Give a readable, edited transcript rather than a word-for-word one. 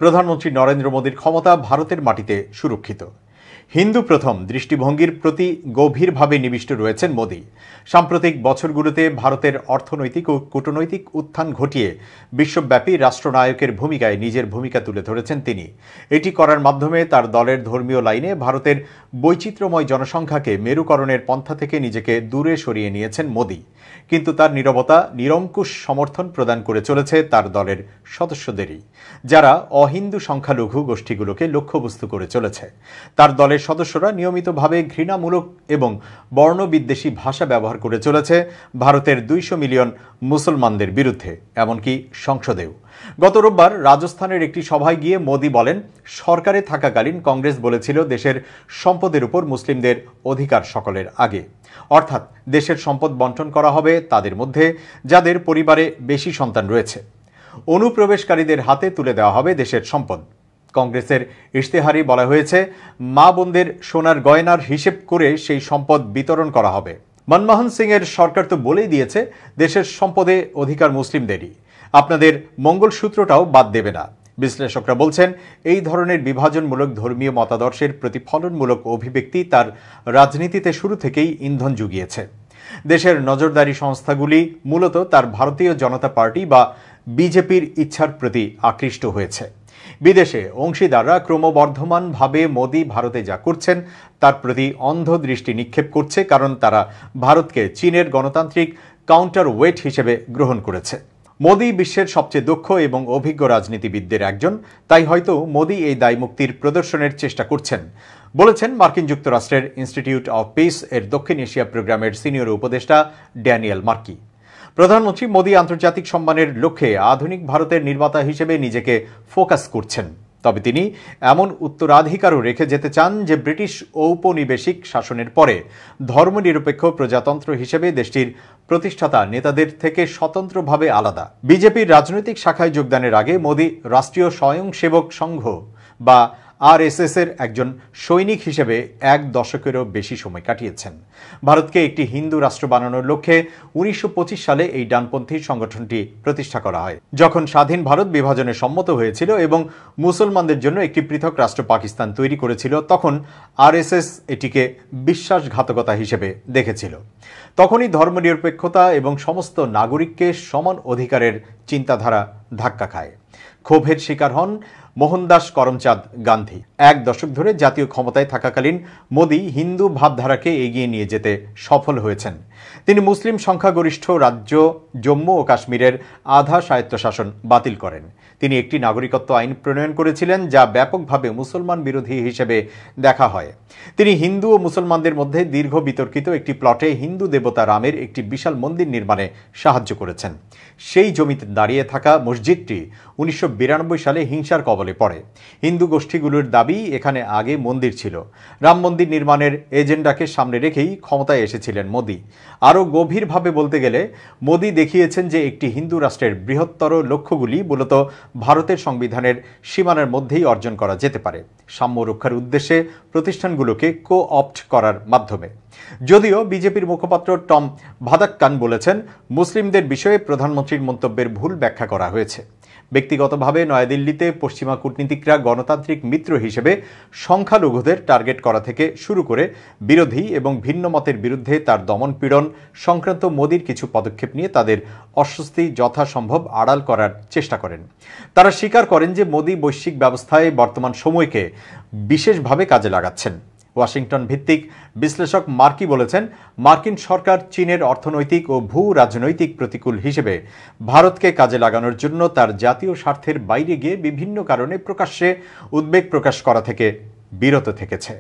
প্রধানমন্ত্রী নরেন্দ্র মোদীর ক্ষমতা ভারতের মাটিতে সুরক্ষিত। হিন্দু প্রথম দৃষ্টিভঙ্গির প্রতি গভীরভাবে নিবিষ্ট রয়েছেন মোদী। সাম্প্রতিক বছরগুলোতে ভারতের অর্থনৈতিক ও কূটনৈতিক উত্থান ঘটিয়ে বিশ্বব্যাপী রাষ্ট্রনায়কের ভূমিকায় নিজের ভূমিকা তুলে ধরেছেন তিনি। এটি করার মাধ্যমে তার দলের ধর্মীয় লাইনে ভারতের বৈচিত্র্যময় জনসংখ্যাকে মেরুকরণের পন্থা থেকে নিজেকে দূরে সরিয়ে নিয়েছেন মোদী। কিন্তু তার নীরবতা নিরঙ্কুশ সমর্থন প্রদান করে চলেছে তার দলের সদস্যদেরই, যারা অহিন্দু সংখ্যালঘু গোষ্ঠীগুলোকে লক্ষ্যবস্তু করে চলেছে। তার দলের সদস্যরা নিয়মিতভাবে ঘৃণামূলক এবং বর্ণবিদ্বেষী ভাষা ব্যবহার করে চলেছে ভারতের 200 মিলিয়ন মুসলমানদের বিরুদ্ধে, এমনকি সংসদেও। গত রোববার রাজস্থানের একটি সভায় গিয়ে মোদী বলেন, সরকারে থাকাকালীন কংগ্রেস বলেছিল দেশের সম্পদের উপর মুসলিমদের অধিকার সকলের আগে, অর্থাৎ দেশের সম্পদ বন্টন করা হবে তাদের মধ্যে যাদের পরিবারে বেশি সন্তান রয়েছে। অনুপ্রবেশকারীদের হাতে তুলে দেওয়া হবে দেশের সম্পদ। কংগ্রেসের ইশতেহারে বলা হয়েছে, মা বোনদের সোনার গয়নার হিসেব করে সেই সম্পদ বিতরণ করা হবে। মনমোহন সিং এর সরকার তো বলেই দিয়েছে দেশের সম্পদে অধিকার মুসলিমদেরই, আপনাদের মঙ্গলসূত্রটাও বাদ দেবে না। বিশ্লেষকরা বলছেন, এই ধরনের বিভাজনমূলক ধর্মীয় মতাদর্শের প্রতিফলনমূলক অভিব্যক্তি তার রাজনীতিতে শুরু থেকেই ইন্ধন জুগিয়েছে। দেশের নজরদারি সংস্থাগুলি মূলত তার ভারতীয় জনতা পার্টি বা বিজেপির ইচ্ছার প্রতি আকৃষ্ট হয়েছে। বিদেশে অংশীদাররা ক্রমবর্ধমানভাবে মোদী ভারতে যা করছেন তার প্রতি অন্ধ দৃষ্টি নিক্ষেপ করছে, কারণ তারা ভারতকে চীনের গণতান্ত্রিক কাউন্টার ওয়েট হিসেবে গ্রহণ করেছে। মোদী বিশ্বের সবচেয়ে দক্ষ এবং অভিজ্ঞ রাজনীতিবিদদের একজন, তাই হয়তো মোদী এই দায়মুক্তির প্রদর্শনের চেষ্টা করছেন, বলেছেন মার্কিন যুক্তরাষ্ট্রের ইনস্টিটিউট অব পিস এর দক্ষিণ এশিয়া প্রোগ্রামের সিনিয়র উপদেষ্টা ড্যানিয়েল মার্কি। প্রধানমন্ত্রী মোদী আন্তর্জাতিক সম্মানের লক্ষ্যে আধুনিক ভারতের নির্মাতা হিসেবে নিজেকে ফোকাস করছেন, তবে তিনি এমন উত্তরাধিকারও রেখে যেতে চান যে ব্রিটিশ ঔপনিবেশিক শাসনের পরে ধর্মনিরপেক্ষ প্রজাতন্ত্র হিসেবে দেশটির প্রতিষ্ঠাতা নেতাদের থেকে স্বতন্ত্রভাবে আলাদা। বিজেপির রাজনৈতিক শাখায় যোগদানের আগে মোদী রাষ্ট্রীয় স্বয়ংসেবক সংঘ বা আরএসএস এর একজন সৈনিক হিসেবে 1 দশকেরও বেশি সময় কাটিয়েছেন। ভারতকে একটি হিন্দু রাষ্ট্র বানানোর লক্ষ্যে 1925 সালে এই ডানপন্থী সংগঠনটি প্রতিষ্ঠা করা হয়। যখন স্বাধীন ভারত বিভাজনে সম্মত হয়েছিল এবং মুসলমানদের জন্য একটি পৃথক রাষ্ট্র পাকিস্তান তৈরি করেছিল, তখন আরএসএস এটিকে বিশ্বাসঘাতকতা হিসেবে দেখেছিল। তখনই ধর্মনিরপেক্ষতা এবং সমস্ত নাগরিককে সমান অধিকারের চিন্তাধারা ধাক্কা খায়। ক্ষোভের শিকার হন মোহনদাস করমচাঁদ গান্ধী। 1 দশক ধরে জাতীয় ক্ষমতায় থাকাকালীন মোদী হিন্দু ভাবধারাকে এগিয়ে নিয়ে যেতে সফল হয়েছেন। তিনি মুসলিম সংখ্যাগরিষ্ঠ রাজ্য জম্মু ও কাশ্মীরের আধা স্বায়ত্তশাসন বাতিল করেন। তিনি একটি নাগরিকত্ব আইন প্রণয়ন করেছিলেন যা ব্যাপকভাবে মুসলমান বিরোধী হিসেবে দেখা হয়। তিনি হিন্দু ও মুসলমানদের মধ্যে দীর্ঘ বিতর্কিত একটি প্লটে হিন্দু দেবতা রামের একটি বিশাল মন্দির নির্মাণে সাহায্য করেছেন। সেই জমিতে দাঁড়িয়ে থাকা মসজিদটি 1992 সালে হিংসার কবলে পড়ে। হিন্দু গোষ্ঠীগুলোর দাবি এখানে আগে মন্দির ছিল। রাম মন্দির নির্মাণের এজেন্ডাকে সামনে রেখেই ক্ষমতায় এসেছিলেন মোদী। আরও গভীরভাবে বলতে গেলে মোদী দেখিয়েছেন যে একটি হিন্দু রাষ্ট্রের বৃহত্তর লক্ষ্যগুলি মূলত ভারতের সংবিধানের সীমানার মধ্যেই অর্জন করা যেতে পারে, সাম্য রক্ষার উদ্দেশ্যে প্রতিষ্ঠানগুলোকে কো-অপ্ট করার মাধ্যমে। যদিও বিজেপির মুখপাত্র টম ভাদাক্কান বলেছেন, মুসলিমদের বিষয়ে প্রধানমন্ত্রীর মন্তব্যের ভুল ব্যাখ্যা করা হয়েছে। ব্যক্তিগতভাবে নয়াদিল্লিতে পশ্চিমা কূটনীতিকরা গণতান্ত্রিক মিত্র হিসেবে সংখ্যালঘুদের টার্গেট করা থেকে শুরু করে বিরোধী এবং ভিন্ন মতের বিরুদ্ধে তার দমনপীড়ন সংক্রান্ত মোদীর কিছু পদক্ষেপ নিয়ে তাদের অস্বস্তি যথাসম্ভব আড়াল করার চেষ্টা করেন। তারা স্বীকার করেন যে মোদী বৈশ্বিক ব্যবস্থায় বর্তমান সময়কে বিশেষভাবে কাজে লাগাচ্ছেন। ওয়াশিংটন ভিত্তিক বিশ্লেষক মার্কি বলেছেন, মার্কিন সরকার চীনের অর্থনৈতিক ও ভূ রাজনৈতিক প্রতিকূল হিসেবে ভারতকে কাজে লাগানোর জন্য তার জাতীয় স্বার্থের বাইরে গিয়ে বিভিন্ন কারণে প্রকাশ্যে উদ্বেগ প্রকাশ করা থেকে বিরত থেকেছে।